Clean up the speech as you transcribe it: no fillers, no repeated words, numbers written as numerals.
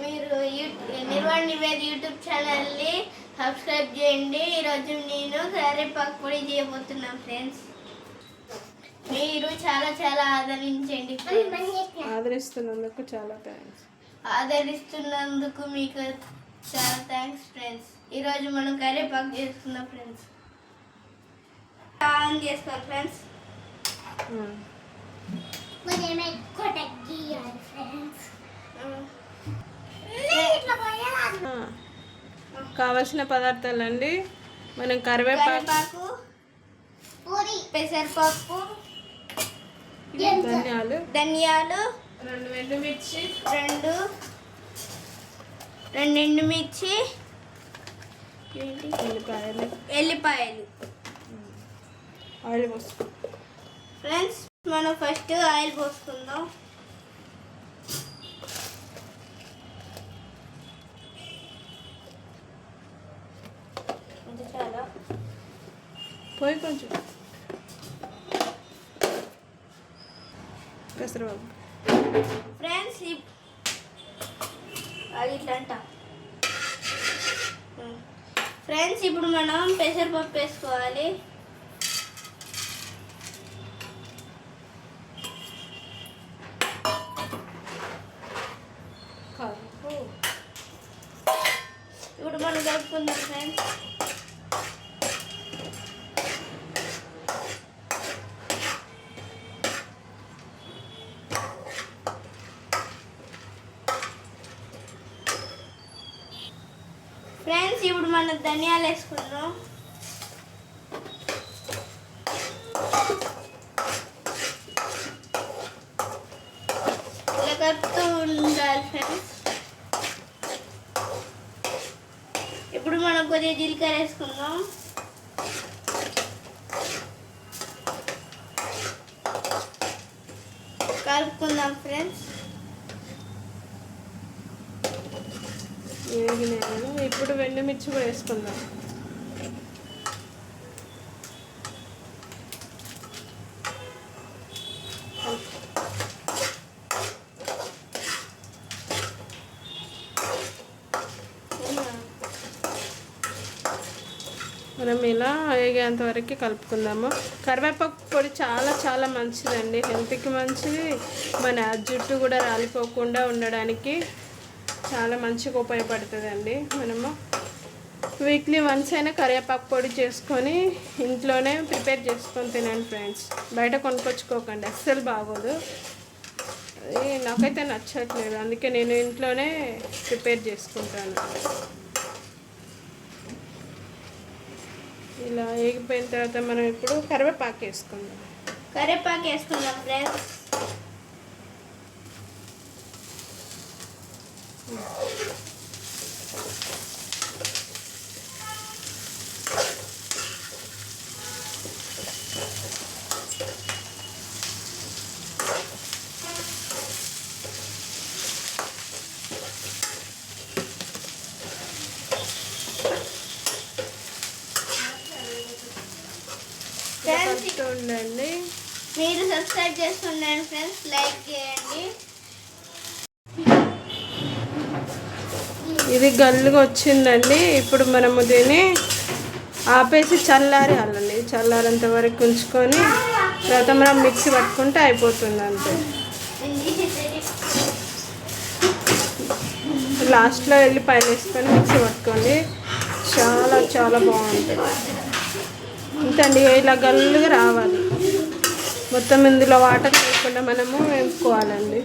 మీరు నిర్వాణ నివేద యూట్యూబ్ ఛానల్ని సబ్స్క్రైబ్ చేయండి. ఈరోజు నేను కరివేపాకు పొడి చేయబోతున్నాను ఫ్రెండ్స్. మీరు చాలా చాలా ఆదరించండి. ఆదరిస్తున్నందుకు చాలా థ్యాంక్స్. ఆదరిస్తున్నందుకు మీకు చాలా థ్యాంక్స్ ఫ్రెండ్స్. ఈరోజు మనం కరివేపాకు చేసుకుందాం ఫ్రెండ్స్. ఆన్ చేసుకోండి ఫ్రెండ్స్. కావలసిన పదార్థాలండి, మనం కరివేపాకు, పెసరపప్పు, ధనియాలు, 2 ఎండుమిర్చి, 2 ఎండుమిర్చి, ఎల్లిపాయలు. ఆయిల్ పోసుకో ఫ్రెండ్స్. మనం ఫస్ట్ ఆయిల్ పోసుకుందాం. చాలా పోయి కొంచెం పెసరపప్పు. ఫ్రెండ్స్ ఇట్లంట. ఫ్రెండ్స్ ఇప్పుడు మనం పెసరపప్పు వేసుకోవాలి. ఇప్పుడు మనం కలుపుకుందాం ఫ్రెండ్స్. ఫ్రెండ్స్ ఇప్పుడు మనం ధనియాలు వేసుకుందాం. ఇలా కలుపుతూ ఉండాలి ఫ్రెండ్స్. ఇప్పుడు మనం కొద్దిగా జీలకర్ర వేసుకుందాం. కలుపుకుందాం ఫ్రెండ్స్. ఇప్పుడు ఎండుమిర్చి కూడా వేసుకుందాం. మనం ఇలా వేగేంత వరకు కలుపుకుందాము. కరివేపాకు పొడి చాలా చాలా మంచిదండి, హెల్త్కి మంచిది. మన జుట్టు కూడా రాలిపోకుండా ఉండడానికి చాలా మంచిగా ఉపయోగపడుతుందండి. మనము వీక్లీ వన్స్ అయినా కరివేపాకు పొడి చేసుకొని ఇంట్లోనే ప్రిపేర్ చేసుకొని తినండి ఫ్రెండ్స్. బయట కొనుక్కొచ్చుకోకండి, అస్సలు బాగోదు. అది నాకైతే నచ్చట్లేదు, అందుకే నేను ఇంట్లోనే ప్రిపేర్ చేసుకుంటాను. ఇలా వేగిపోయిన తర్వాత మనం ఇప్పుడు కరివేపాకు వేసుకుందాం. ఫ్రెండ్స్. ఉండండి, మీరు సబ్స్క్రైబ్ చేస్తుండండి ఫ్రెండ్స్, లైక్ చేయండి. ఇది గల్లుగా వచ్చిందండి. ఇప్పుడు మనము దీన్ని ఆపేసి చల్లారేయాలండి. చల్లారేంత వరకు ఉంచుకొని తర్వాత మనం మిక్సీ పట్టుకుంటే అయిపోతుంది అంతే. లాస్ట్లో ఎల్లిపాయలు వేసుకొని మిక్సీ పట్టుకోండి, చాలా చాలా బాగుంటుంది. ఇంతండి, ఇలా గల్లుగా రావాలి. మొత్తం ఇందులో వాటర్ లేకుండా మనము వేపుకోవాలండి.